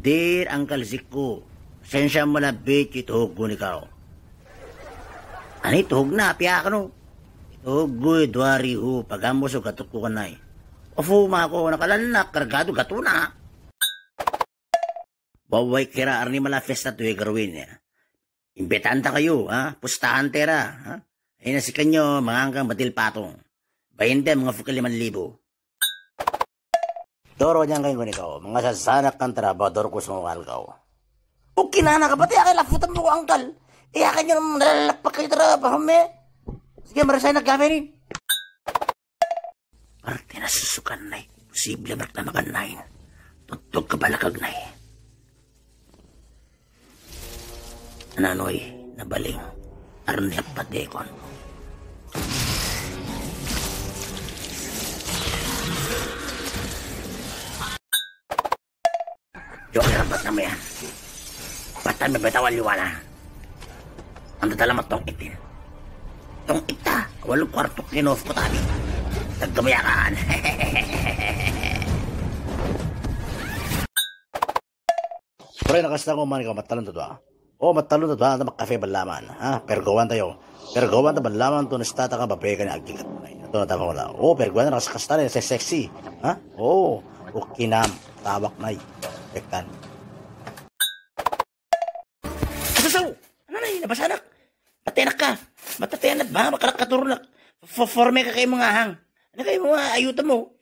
Dear Uncle Ziko, sensya mo na bitch ituhog ko ni kao. Ano ituhog na, piya ka no? Ituhog ko, duwari ho, pagamos o gatok ko kanay. Ofuma ako, nakalanak, kargado gato na. Baway kira arni mala festa tuwe garwin niya. Imbetanta kayo, ha? Pustahan tera, ha? Ay na si kanyo, mga hanggang batil patong. 20, mga fukal 5,000. Doro niyan kayo ikaw, mga sasanak kang trabador ko sa mga algaw. O kinana ka ba, tiya kayo lafutan mo ko, angkal. Iya kanyo naman nalalakpak kayo tara, pahame. Sige, marasay nagkaminin. Parte na susukan na posible magtamakan na yun. Tutog ka balakag na Ananoy, nabaling, arniap patekon. Yung rapat na mo yan. Basta may betawal liwana. Ang tatalamat tong itin. Tong ita, walong kwarto kinof ko tabi. Nagkamayakan. Pre, nakasta ko man ikaw, matalon to ah. O, matalon to na makafe balaman. Ha? Pergawan tayo. Pergawan ta balaman to nastata ka babay ka ni agigat mo na. Ito na tama wala. O, pergawan na nakasakasta rin, sexy. Ha? O, ukinam, tawak na Tektan. Asasaw! Ano na yun? Nabasanak? Patinak ka. Matatianat ba? Makalakaturo na. Forme ka kayo mga hang. Ano kayo mga ayutan mo?